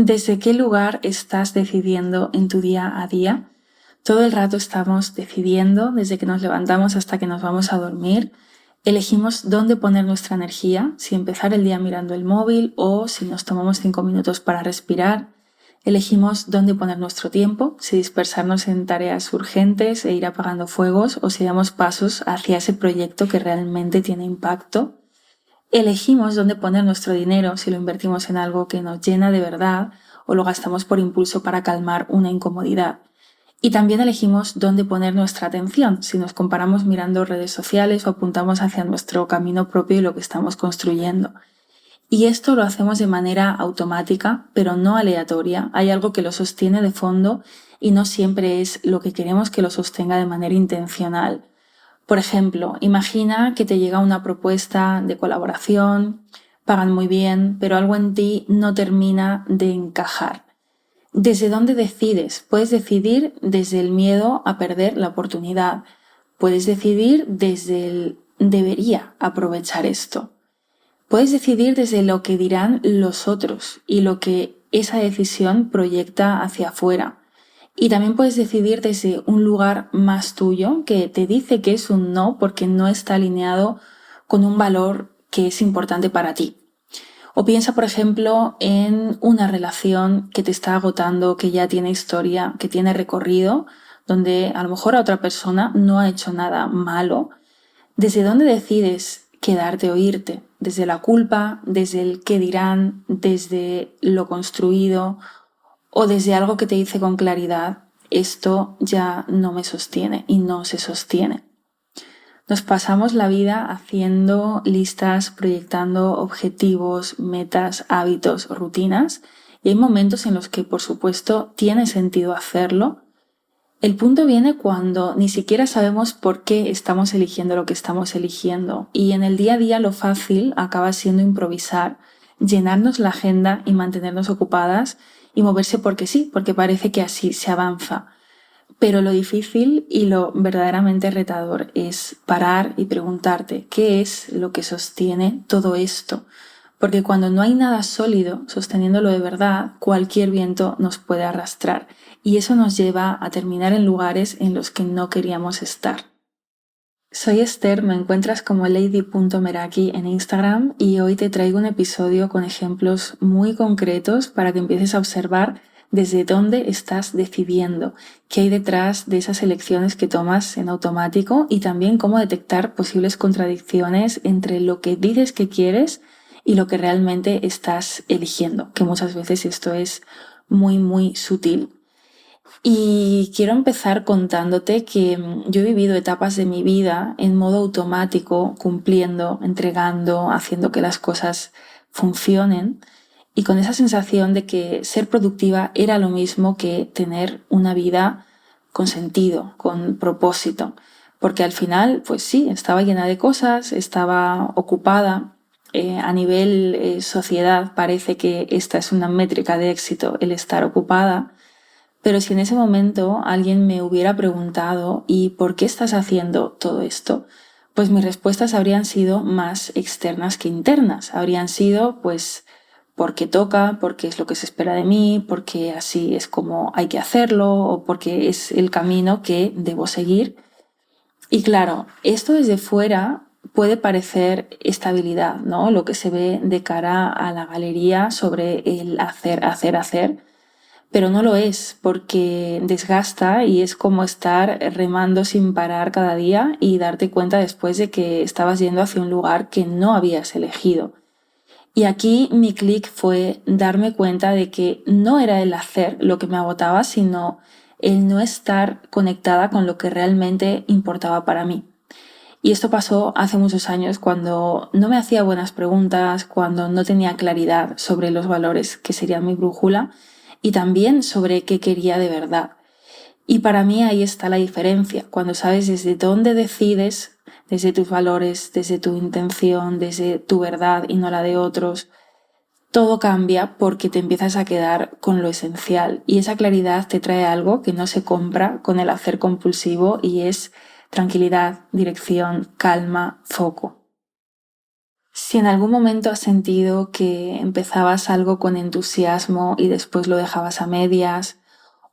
¿Desde qué lugar estás decidiendo en tu día a día? Todo el rato estamos decidiendo, desde que nos levantamos hasta que nos vamos a dormir. Elegimos dónde poner nuestra energía, si empezar el día mirando el móvil o si nos tomamos 5 minutos para respirar. Elegimos dónde poner nuestro tiempo, si dispersarnos en tareas urgentes e ir apagando fuegos o si damos pasos hacia ese proyecto que realmente tiene impacto. Elegimos dónde poner nuestro dinero, si lo invertimos en algo que nos llena de verdad o lo gastamos por impulso para calmar una incomodidad. Y también elegimos dónde poner nuestra atención, si nos comparamos mirando redes sociales o apuntamos hacia nuestro camino propio y lo que estamos construyendo. Y esto lo hacemos de manera automática, pero no aleatoria. Hay algo que lo sostiene de fondo y no siempre es lo que queremos que lo sostenga de manera intencional. Por ejemplo, imagina que te llega una propuesta de colaboración, pagan muy bien, pero algo en ti no termina de encajar. ¿Desde dónde decides? Puedes decidir desde el miedo a perder la oportunidad. Puedes decidir desde el debería aprovechar esto. Puedes decidir desde lo que dirán los otros y lo que esa decisión proyecta hacia afuera. Y también puedes decidir desde un lugar más tuyo que te dice que es un no porque no está alineado con un valor que es importante para ti. O piensa, por ejemplo, en una relación que te está agotando, que ya tiene historia, que tiene recorrido, donde a lo mejor a otra persona no ha hecho nada malo. ¿Desde dónde decides quedarte o irte? ¿Desde la culpa, desde el qué dirán, desde lo construido o desde algo que te dice con claridad, esto ya no me sostiene y no se sostiene? Nos pasamos la vida haciendo listas, proyectando objetivos, metas, hábitos, rutinas, y hay momentos en los que, por supuesto, tiene sentido hacerlo. El punto viene cuando ni siquiera sabemos por qué estamos eligiendo lo que estamos eligiendo, y en el día a día lo fácil acaba siendo improvisar, llenarnos la agenda y mantenernos ocupadas y moverse porque sí, porque parece que así se avanza. Pero lo difícil y lo verdaderamente retador es parar y preguntarte qué es lo que sostiene todo esto. Porque cuando no hay nada sólido sosteniéndolo de verdad, cualquier viento nos puede arrastrar. Y eso nos lleva a terminar en lugares en los que no queríamos estar. Soy Esther, me encuentras como lady.meraki en Instagram y hoy te traigo un episodio con ejemplos muy concretos para que empieces a observar desde dónde estás decidiendo, qué hay detrás de esas elecciones que tomas en automático y también cómo detectar posibles contradicciones entre lo que dices que quieres y lo que realmente estás eligiendo, que muchas veces esto es muy sutil. Y quiero empezar contándote que yo he vivido etapas de mi vida en modo automático, cumpliendo, entregando, haciendo que las cosas funcionen y con esa sensación de que ser productiva era lo mismo que tener una vida con sentido, con propósito. Porque al final, pues sí, estaba llena de cosas, estaba ocupada. A nivel sociedad parece que esta es una métrica de éxito, el estar ocupada. Pero si en ese momento alguien me hubiera preguntado ¿y por qué estás haciendo todo esto? Pues mis respuestas habrían sido más externas que internas. Habrían sido pues porque toca, porque es lo que se espera de mí, porque así es como hay que hacerlo o porque es el camino que debo seguir. Y claro, esto desde fuera puede parecer estabilidad, ¿no? Lo que se ve de cara a la galería sobre el hacer. Pero no lo es porque desgasta y es como estar remando sin parar cada día y darte cuenta después de que estabas yendo hacia un lugar que no habías elegido. Y aquí mi clic fue darme cuenta de que no era el hacer lo que me agotaba, sino el no estar conectada con lo que realmente importaba para mí. Y esto pasó hace muchos años cuando no me hacía buenas preguntas, cuando no tenía claridad sobre los valores que serían mi brújula y también sobre qué quería de verdad. Y para mí ahí está la diferencia, cuando sabes desde dónde decides, desde tus valores, desde tu intención, desde tu verdad y no la de otros, todo cambia porque te empiezas a quedar con lo esencial y esa claridad te trae algo que no se compra con el hacer compulsivo y es tranquilidad, dirección, calma, foco. Si en algún momento has sentido que empezabas algo con entusiasmo y después lo dejabas a medias,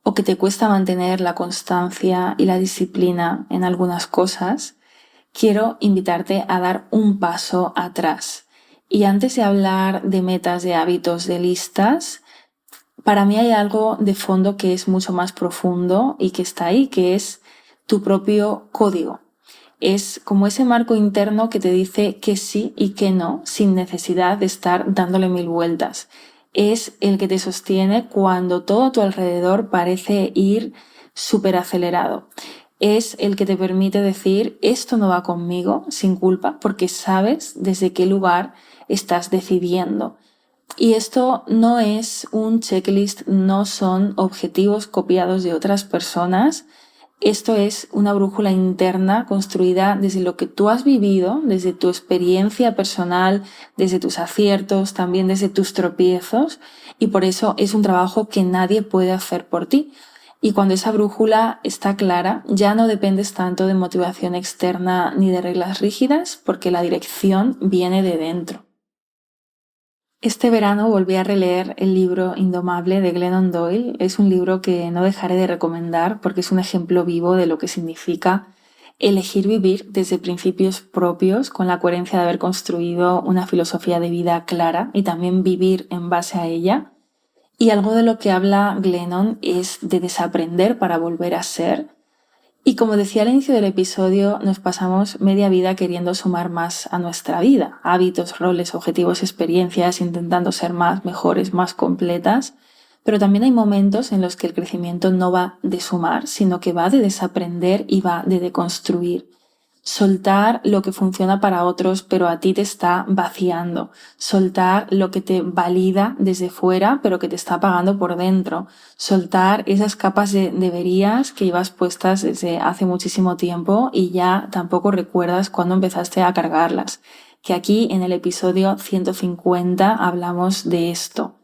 o que te cuesta mantener la constancia y la disciplina en algunas cosas, quiero invitarte a dar un paso atrás. Y antes de hablar de metas, de hábitos, de listas, para mí hay algo de fondo que es mucho más profundo y que está ahí, que es tu propio código. Es como ese marco interno que te dice que sí y que no, sin necesidad de estar dándole mil vueltas. Es el que te sostiene cuando todo a tu alrededor parece ir súper acelerado. Es el que te permite decir, esto no va conmigo, sin culpa, porque sabes desde qué lugar estás decidiendo. Y esto no es un checklist, no son objetivos copiados de otras personas. Esto es una brújula interna construida desde lo que tú has vivido, desde tu experiencia personal, desde tus aciertos, también desde tus tropiezos, y por eso es un trabajo que nadie puede hacer por ti. Y cuando esa brújula está clara, ya no dependes tanto de motivación externa ni de reglas rígidas, porque la dirección viene de dentro. Este verano volví a releer el libro Indomable de Glennon Doyle. Es un libro que no dejaré de recomendar porque es un ejemplo vivo de lo que significa elegir vivir desde principios propios, con la coherencia de haber construido una filosofía de vida clara y también vivir en base a ella. Y algo de lo que habla Glennon es de desaprender para volver a ser. Y como decía al inicio del episodio, nos pasamos media vida queriendo sumar más a nuestra vida, hábitos, roles, objetivos, experiencias, intentando ser más, mejores, más completas, pero también hay momentos en los que el crecimiento no va de sumar, sino que va de desaprender y va de deconstruir. Soltar lo que funciona para otros, pero a ti te está vaciando. Soltar lo que te valida desde fuera, pero que te está apagando por dentro. Soltar esas capas de deberías que ibas puestas desde hace muchísimo tiempo y ya tampoco recuerdas cuándo empezaste a cargarlas. Que aquí en el episodio 150 hablamos de esto.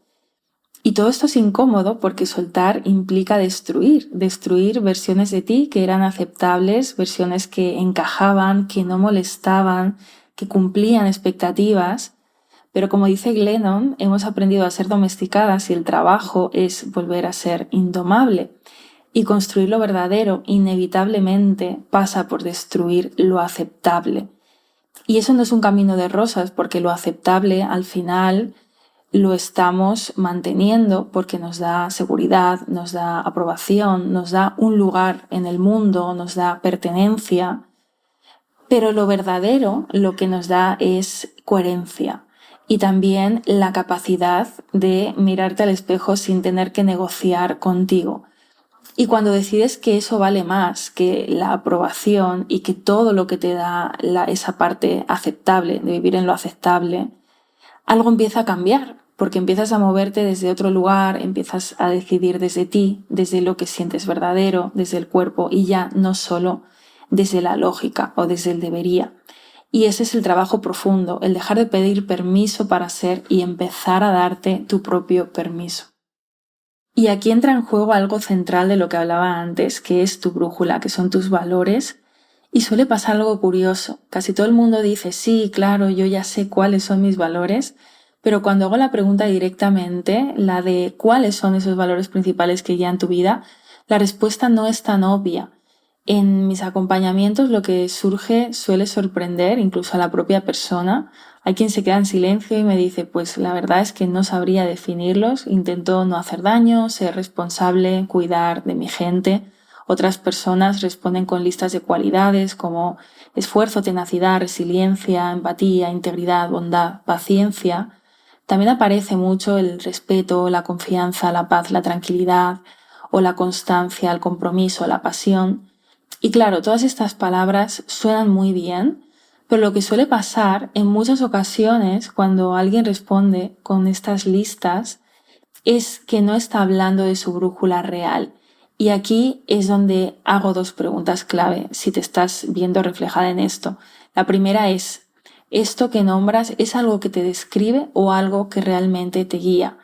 Y todo esto es incómodo porque soltar implica destruir versiones de ti que eran aceptables, versiones que encajaban, que no molestaban, que cumplían expectativas. Pero como dice Glennon, hemos aprendido a ser domesticadas y el trabajo es volver a ser indomable. Y construir lo verdadero inevitablemente pasa por destruir lo aceptable. Y eso no es un camino de rosas porque lo aceptable al final lo estamos manteniendo porque nos da seguridad, nos da aprobación, nos da un lugar en el mundo, nos da pertenencia. Pero lo verdadero lo que nos da es coherencia y también la capacidad de mirarte al espejo sin tener que negociar contigo. Y cuando decides que eso vale más que la aprobación y que todo lo que te da esa parte aceptable, de vivir en lo aceptable, algo empieza a cambiar, porque empiezas a moverte desde otro lugar, empiezas a decidir desde ti, desde lo que sientes verdadero, desde el cuerpo y ya no solo desde la lógica o desde el debería. Y ese es el trabajo profundo, el dejar de pedir permiso para ser y empezar a darte tu propio permiso. Y aquí entra en juego algo central de lo que hablaba antes, que es tu brújula, que son tus valores. Y suele pasar algo curioso. Casi todo el mundo dice, sí, claro, yo ya sé cuáles son mis valores, pero cuando hago la pregunta directamente, la de cuáles son esos valores principales que guían tu vida, la respuesta no es tan obvia. En mis acompañamientos lo que surge suele sorprender incluso a la propia persona. Hay quien se queda en silencio y me dice, pues la verdad es que no sabría definirlos, intento no hacer daño, ser responsable, cuidar de mi gente. Otras personas responden con listas de cualidades como esfuerzo, tenacidad, resiliencia, empatía, integridad, bondad, paciencia. También aparece mucho el respeto, la confianza, la paz, la tranquilidad o la constancia, el compromiso, la pasión. Y claro, todas estas palabras suenan muy bien, pero lo que suele pasar en muchas ocasiones cuando alguien responde con estas listas es que no está hablando de su brújula real. Y aquí es donde hago dos preguntas clave, si te estás viendo reflejada en esto. La primera es, ¿esto que nombras es algo que te describe o algo que realmente te guía?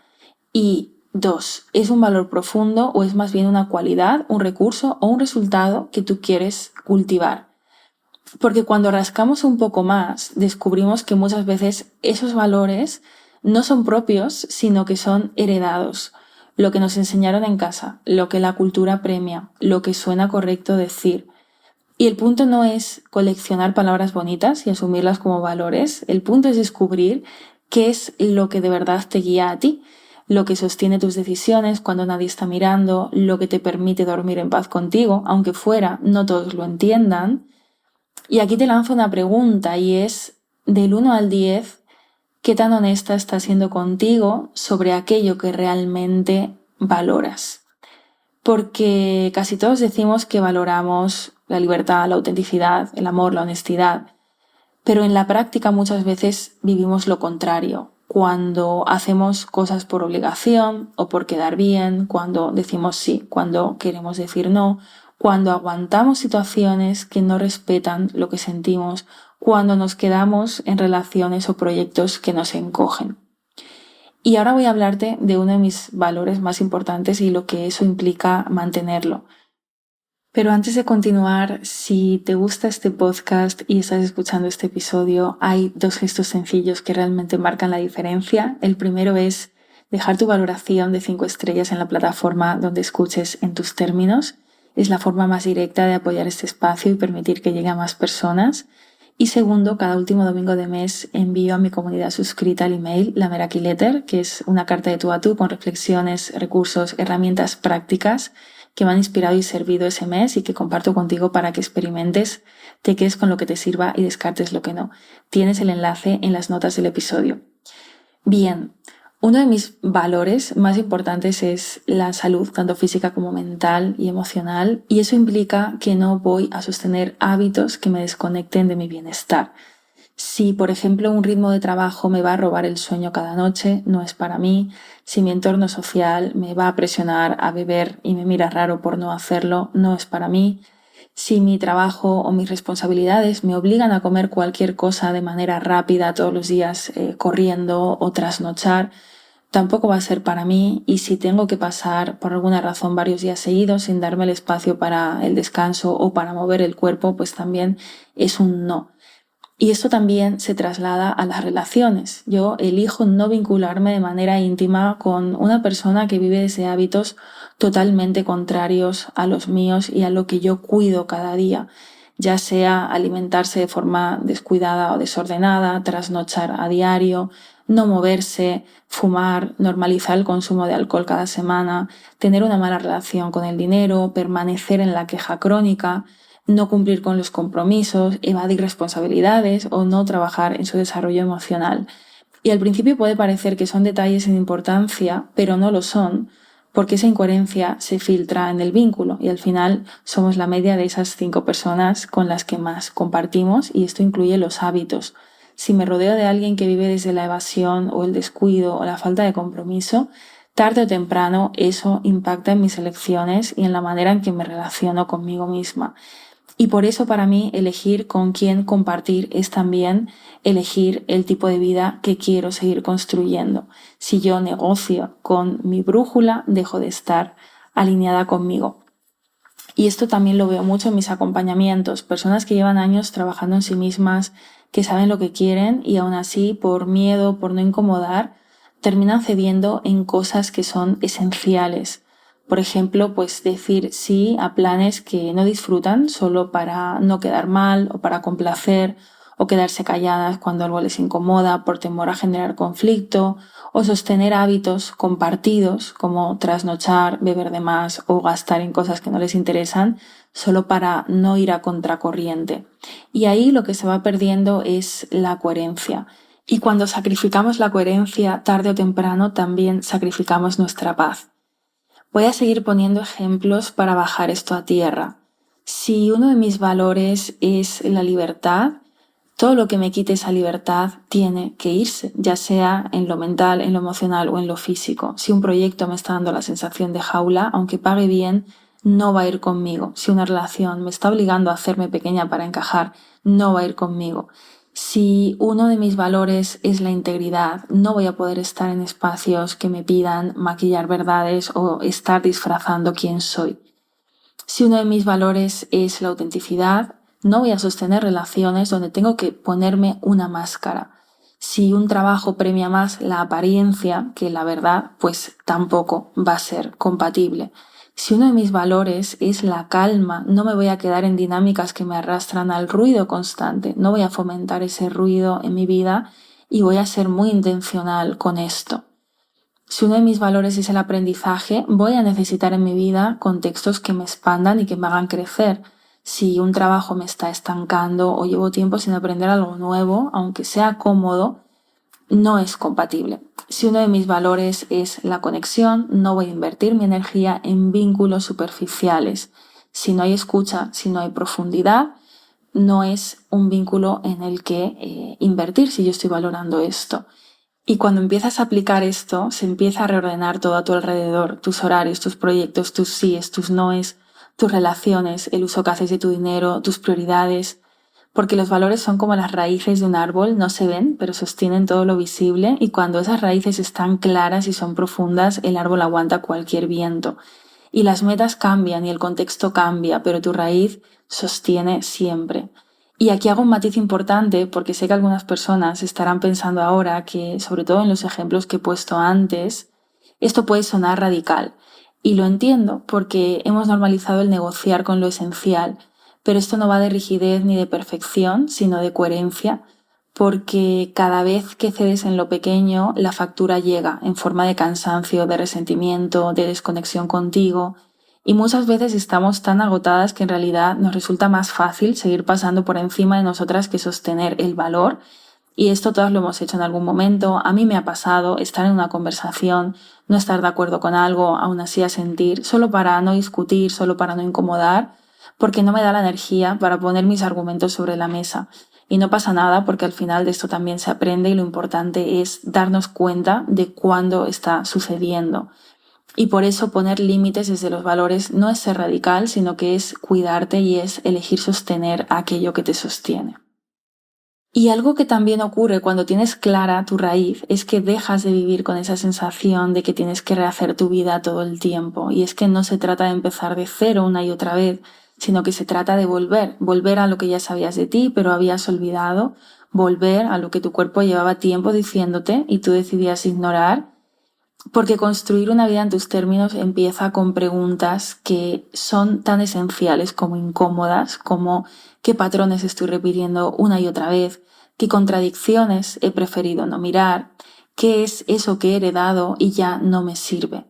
Y dos, ¿es un valor profundo o es más bien una cualidad, un recurso o un resultado que tú quieres cultivar? Porque cuando rascamos un poco más, descubrimos que muchas veces esos valores no son propios, sino que son heredados. Lo que nos enseñaron en casa, lo que la cultura premia, lo que suena correcto decir. Y el punto no es coleccionar palabras bonitas y asumirlas como valores. El punto es descubrir qué es lo que de verdad te guía a ti, lo que sostiene tus decisiones cuando nadie está mirando, lo que te permite dormir en paz contigo, aunque fuera no todos lo entiendan. Y aquí te lanzo una pregunta y es, del 1 al 10, ¿qué tan honesta estás siendo contigo sobre aquello que realmente valoras? Porque casi todos decimos que valoramos la libertad, la autenticidad, el amor, la honestidad, pero en la práctica muchas veces vivimos lo contrario. Cuando hacemos cosas por obligación o por quedar bien, cuando decimos sí, cuando queremos decir no, cuando aguantamos situaciones que no respetan lo que sentimos, cuando nos quedamos en relaciones o proyectos que nos encogen. Y ahora voy a hablarte de uno de mis valores más importantes y lo que eso implica mantenerlo. Pero antes de continuar, si te gusta este podcast y estás escuchando este episodio, hay 2 gestos sencillos que realmente marcan la diferencia. El primero es dejar tu valoración de 5 estrellas en la plataforma donde escuches en tus términos. Es la forma más directa de apoyar este espacio y permitir que llegue a más personas. Y segundo, cada último domingo de mes envío a mi comunidad suscrita el email, la Meraki Letter, que es una carta de tú a tú con reflexiones, recursos, herramientas prácticas que me han inspirado y servido ese mes y que comparto contigo para que experimentes, te quedes con lo que te sirva y descartes lo que no. Tienes el enlace en las notas del episodio. Bien, uno de mis valores más importantes es la salud, tanto física como mental y emocional, y eso implica que no voy a sostener hábitos que me desconecten de mi bienestar. Si, por ejemplo, un ritmo de trabajo me va a robar el sueño cada noche, no es para mí. Si mi entorno social me va a presionar a beber y me mira raro por no hacerlo, no es para mí. Si mi trabajo o mis responsabilidades me obligan a comer cualquier cosa de manera rápida todos los días, corriendo o trasnochar, tampoco va a ser para mí. Y si tengo que pasar por alguna razón varios días seguidos sin darme el espacio para el descanso o para mover el cuerpo, pues también es un no. Y esto también se traslada a las relaciones. Yo elijo no vincularme de manera íntima con una persona que vive desde hábitos totalmente contrarios a los míos y a lo que yo cuido cada día, ya sea alimentarse de forma descuidada o desordenada, trasnochar a diario, no moverse, fumar, normalizar el consumo de alcohol cada semana, tener una mala relación con el dinero, permanecer en la queja crónica, no cumplir con los compromisos, evadir responsabilidades o no trabajar en su desarrollo emocional. Y al principio puede parecer que son detalles sin importancia, pero no lo son, porque esa incoherencia se filtra en el vínculo y al final somos la media de esas 5 personas con las que más compartimos y esto incluye los hábitos. Si me rodeo de alguien que vive desde la evasión o el descuido o la falta de compromiso, tarde o temprano eso impacta en mis elecciones y en la manera en que me relaciono conmigo misma. Y por eso para mí elegir con quién compartir es también elegir el tipo de vida que quiero seguir construyendo. Si yo negocio con mi brújula, dejo de estar alineada conmigo. Y esto también lo veo mucho en mis acompañamientos, personas que llevan años trabajando en sí mismas, que saben lo que quieren y aún así, por miedo, por no incomodar, terminan cediendo en cosas que son esenciales. Por ejemplo, pues decir sí a planes que no disfrutan solo para no quedar mal o para complacer o quedarse calladas cuando algo les incomoda por temor a generar conflicto o sostener hábitos compartidos como trasnochar, beber de más o gastar en cosas que no les interesan solo para no ir a contracorriente. Y ahí lo que se va perdiendo es la coherencia. Y cuando sacrificamos la coherencia, tarde o temprano también sacrificamos nuestra paz. Voy a seguir poniendo ejemplos para bajar esto a tierra. Si uno de mis valores es la libertad, todo lo que me quite esa libertad tiene que irse, ya sea en lo mental, en lo emocional o en lo físico. Si un proyecto me está dando la sensación de jaula, aunque pague bien, no va a ir conmigo. Si una relación me está obligando a hacerme pequeña para encajar, no va a ir conmigo. Si uno de mis valores es la integridad, no voy a poder estar en espacios que me pidan maquillar verdades o estar disfrazando quién soy. Si uno de mis valores es la autenticidad, No voy a sostener relaciones donde tengo que ponerme una máscara. Si un trabajo premia más la apariencia que la verdad, pues tampoco va a ser compatible. Si uno de mis valores es la calma, no me voy a quedar en dinámicas que me arrastran al ruido constante, no voy a fomentar ese ruido en mi vida y voy a ser muy intencional con esto. Si uno de mis valores es el aprendizaje, voy a necesitar en mi vida contextos que me expandan y que me hagan crecer. Si un trabajo me está estancando o llevo tiempo sin aprender algo nuevo, aunque sea cómodo, no es compatible. Si uno de mis valores es la conexión, no voy a invertir mi energía en vínculos superficiales. Si no hay escucha, si no hay profundidad, no es un vínculo en el que invertir si yo estoy valorando esto. Y cuando empiezas a aplicar esto, se empieza a reordenar todo a tu alrededor, tus horarios, tus proyectos, tus síes, tus noes, tus relaciones, el uso que haces de tu dinero, tus prioridades, porque los valores son como las raíces de un árbol, no se ven, pero sostienen todo lo visible y cuando esas raíces están claras y son profundas, el árbol aguanta cualquier viento. Y las metas cambian y el contexto cambia, pero tu raíz sostiene siempre. Y aquí hago un matiz importante porque sé que algunas personas estarán pensando ahora que, sobre todo en los ejemplos que he puesto antes, esto puede sonar radical. Y lo entiendo porque hemos normalizado el negociar con lo esencial, pero esto no va de rigidez ni de perfección, sino de coherencia, porque cada vez que cedes en lo pequeño, la factura llega en forma de cansancio, de resentimiento, de desconexión contigo, y muchas veces estamos tan agotadas que en realidad nos resulta más fácil seguir pasando por encima de nosotras que sostener el valor. Y esto todos lo hemos hecho en algún momento. A mí me ha pasado estar en una conversación, no estar de acuerdo con algo, aún así asentir, solo para no discutir, solo para no incomodar, porque no me da la energía para poner mis argumentos sobre la mesa. Y no pasa nada porque al final de esto también se aprende y lo importante es darnos cuenta de cuándo está sucediendo. Y por eso poner límites desde los valores no es ser radical, sino que es cuidarte y es elegir sostener aquello que te sostiene. Y algo que también ocurre cuando tienes clara tu raíz es que dejas de vivir con esa sensación de que tienes que rehacer tu vida todo el tiempo. Y es que no se trata de empezar de cero una y otra vez, sino que se trata de volver a lo que ya sabías de ti, pero habías olvidado, volver a lo que tu cuerpo llevaba tiempo diciéndote y tú decidías ignorar. Porque construir una vida en tus términos empieza con preguntas que son tan esenciales como incómodas, como qué patrones estoy repitiendo una y otra vez, qué contradicciones he preferido no mirar, qué es eso que he heredado y ya no me sirve.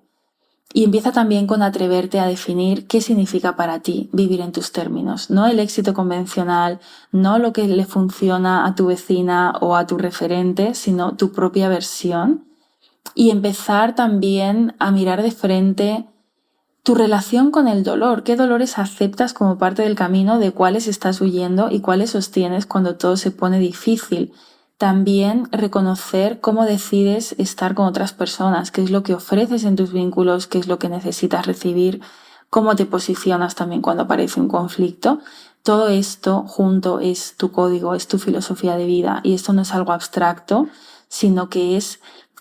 Y empieza también con atreverte a definir qué significa para ti vivir en tus términos, no el éxito convencional, no lo que le funciona a tu vecina o a tu referente, sino tu propia versión y empezar también a mirar de frente tu relación con el dolor, qué dolores aceptas como parte del camino, de cuáles estás huyendo y cuáles sostienes cuando todo se pone difícil. También reconocer cómo decides estar con otras personas, qué es lo que ofreces en tus vínculos, qué es lo que necesitas recibir, cómo te posicionas también cuando aparece un conflicto. Todo esto junto es tu código, es tu filosofía de vida y esto no es algo abstracto, sino que es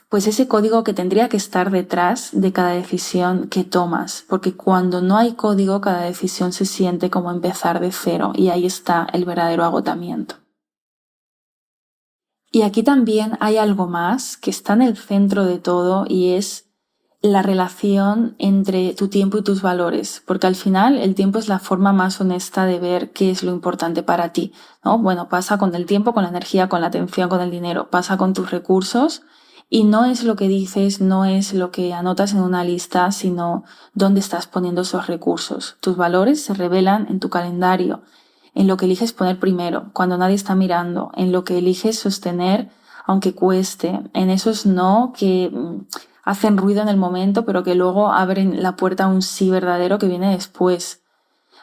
pues ese código que tendría que estar detrás de cada decisión que tomas, porque cuando no hay código, cada decisión se siente como empezar de cero y ahí está el verdadero agotamiento. Y aquí también hay algo más que está en el centro de todo y es la relación entre tu tiempo y tus valores, porque al final el tiempo es la forma más honesta de ver qué es lo importante para ti, ¿no? Bueno, pasa con el tiempo, con la energía, con la atención, con el dinero, pasa con tus recursos y no es lo que dices, no es lo que anotas en una lista, sino dónde estás poniendo esos recursos. Tus valores se revelan en tu calendario, en lo que eliges poner primero, cuando nadie está mirando, en lo que eliges sostener aunque cueste, en esos no que hacen ruido en el momento, pero que luego abren la puerta a un sí verdadero que viene después.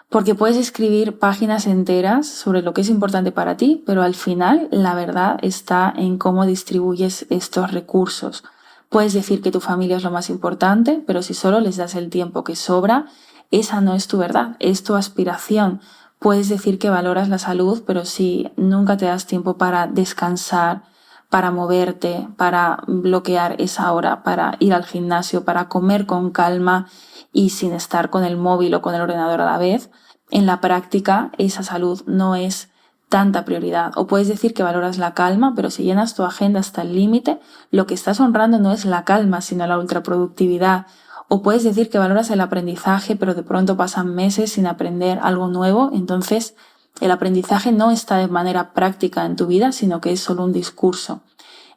Porque puedes escribir páginas enteras sobre lo que es importante para ti, pero al final la verdad está en cómo distribuyes estos recursos. Puedes decir que tu familia es lo más importante, pero si solo les das el tiempo que sobra, esa no es tu verdad, es tu aspiración. Puedes decir que valoras la salud, pero si nunca te das tiempo para descansar, para moverte, para bloquear esa hora, para ir al gimnasio, para comer con calma y sin estar con el móvil o con el ordenador a la vez, en la práctica esa salud no es tanta prioridad. O puedes decir que valoras la calma, pero si llenas tu agenda hasta el límite, lo que estás honrando no es la calma, sino la ultraproductividad. O puedes decir que valoras el aprendizaje, pero de pronto pasan meses sin aprender algo nuevo, entonces el aprendizaje no está de manera práctica en tu vida, sino que es solo un discurso.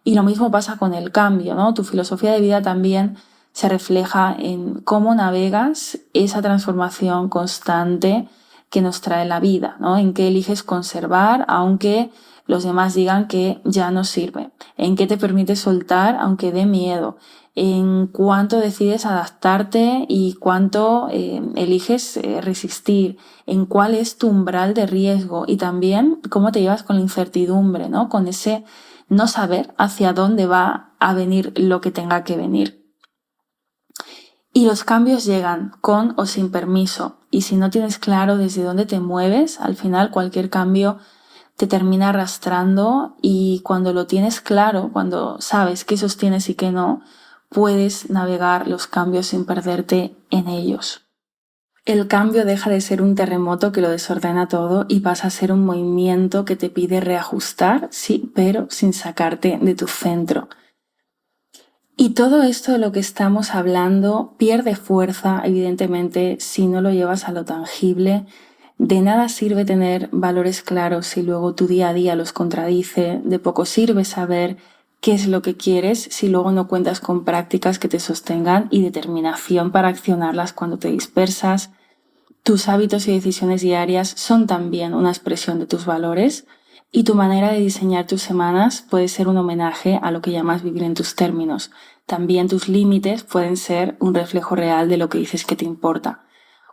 Y lo mismo pasa con el cambio, ¿no? Tu filosofía de vida también se refleja en cómo navegas esa transformación constante que nos trae la vida, ¿no? En qué eliges conservar, aunque los demás digan que ya no sirve. En qué te permites soltar, aunque dé miedo. En cuánto decides adaptarte y cuánto eliges resistir. En cuál es tu umbral de riesgo y también cómo te llevas con la incertidumbre, ¿no? Con ese no saber hacia dónde va a venir lo que tenga que venir. Y los cambios llegan con o sin permiso. Y si no tienes claro desde dónde te mueves, al final cualquier cambio te termina arrastrando y cuando lo tienes claro, cuando sabes qué sostienes y qué no, puedes navegar los cambios sin perderte en ellos. El cambio deja de ser un terremoto que lo desordena todo y pasa a ser un movimiento que te pide reajustar, sí, pero sin sacarte de tu centro. Y todo esto de lo que estamos hablando pierde fuerza, evidentemente, si no lo llevas a lo tangible. De nada sirve tener valores claros si luego tu día a día los contradice. De poco sirve saber qué es lo que quieres si luego no cuentas con prácticas que te sostengan y determinación para accionarlas cuando te dispersas. Tus hábitos y decisiones diarias son también una expresión de tus valores y tu manera de diseñar tus semanas puede ser un homenaje a lo que llamas vivir en tus términos. También tus límites pueden ser un reflejo real de lo que dices que te importa.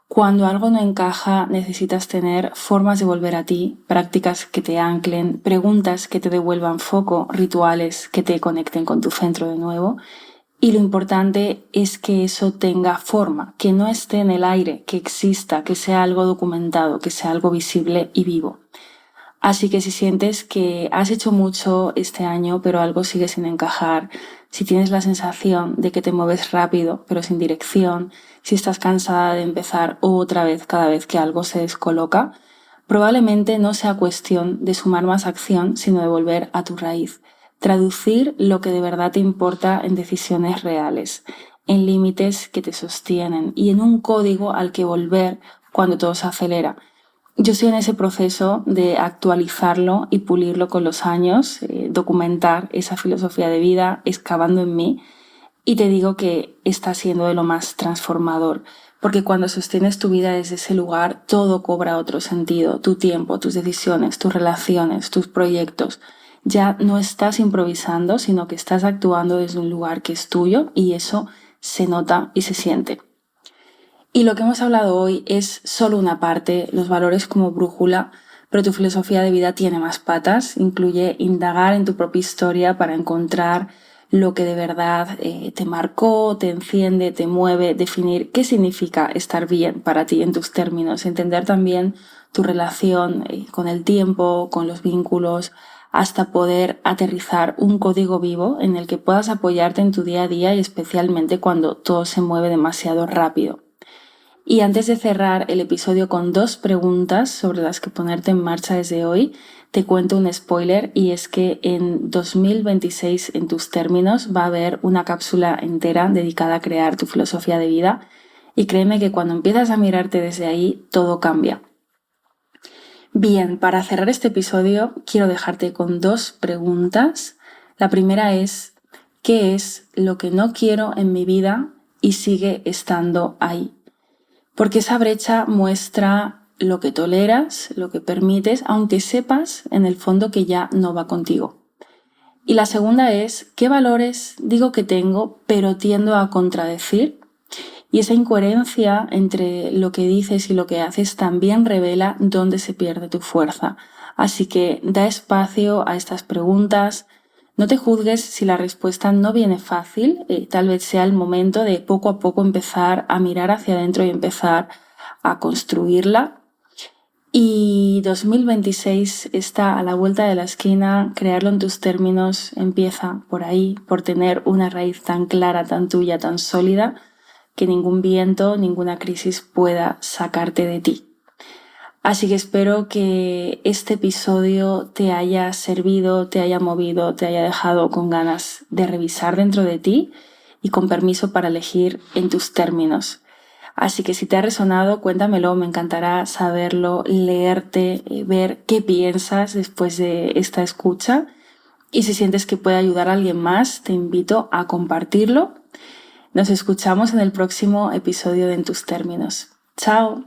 Cuando algo no encaja, necesitas tener formas de volver a ti, prácticas que te anclen, preguntas que te devuelvan foco, rituales que te conecten con tu centro de nuevo. Y lo importante es que eso tenga forma, que no esté en el aire, que exista, que sea algo documentado, que sea algo visible y vivo. Así que si sientes que has hecho mucho este año pero algo sigue sin encajar, si tienes la sensación de que te mueves rápido pero sin dirección, si estás cansada de empezar otra vez cada vez que algo se descoloca, probablemente no sea cuestión de sumar más acción sino de volver a tu raíz. Traducir lo que de verdad te importa en decisiones reales, en límites que te sostienen y en un código al que volver cuando todo se acelera. Yo estoy en ese proceso de actualizarlo y pulirlo con los años, documentar esa filosofía de vida, excavando en mí, y te digo que está siendo de lo más transformador, porque cuando sostienes tu vida desde ese lugar, todo cobra otro sentido, tu tiempo, tus decisiones, tus relaciones, tus proyectos. Ya no estás improvisando, sino que estás actuando desde un lugar que es tuyo y eso se nota y se siente. Y lo que hemos hablado hoy es solo una parte, los valores como brújula, pero tu filosofía de vida tiene más patas, incluye indagar en tu propia historia para encontrar lo que de verdad te marcó, te enciende, te mueve, definir qué significa estar bien para ti en tus términos, entender también tu relación con el tiempo, con los vínculos, hasta poder aterrizar un código vivo en el que puedas apoyarte en tu día a día y especialmente cuando todo se mueve demasiado rápido. Y antes de cerrar el episodio con 2 preguntas sobre las que ponerte en marcha desde hoy, te cuento un spoiler y es que en 2026 en tus términos va a haber una cápsula entera dedicada a crear tu filosofía de vida y créeme que cuando empiezas a mirarte desde ahí todo cambia. Bien, para cerrar este episodio quiero dejarte con 2 preguntas. La primera es, ¿qué es lo que no quiero en mi vida y sigue estando ahí? Porque esa brecha muestra lo que toleras, lo que permites, aunque sepas en el fondo que ya no va contigo. Y la segunda es, ¿qué valores digo que tengo pero tiendo a contradecir? Y esa incoherencia entre lo que dices y lo que haces también revela dónde se pierde tu fuerza. Así que da espacio a estas preguntas. No te juzgues si la respuesta no viene fácil, tal vez sea el momento de poco a poco empezar a mirar hacia adentro y empezar a construirla. Y 2026 está a la vuelta de la esquina, crearlo en tus términos empieza por ahí, por tener una raíz tan clara, tan tuya, tan sólida, que ningún viento, ninguna crisis pueda sacarte de ti. Así que espero que este episodio te haya servido, te haya movido, te haya dejado con ganas de revisar dentro de ti y con permiso para elegir en tus términos. Así que si te ha resonado, cuéntamelo, me encantará saberlo, leerte, ver qué piensas después de esta escucha. Y si sientes que puede ayudar a alguien más, te invito a compartirlo. Nos escuchamos en el próximo episodio de En tus términos. ¡Chao!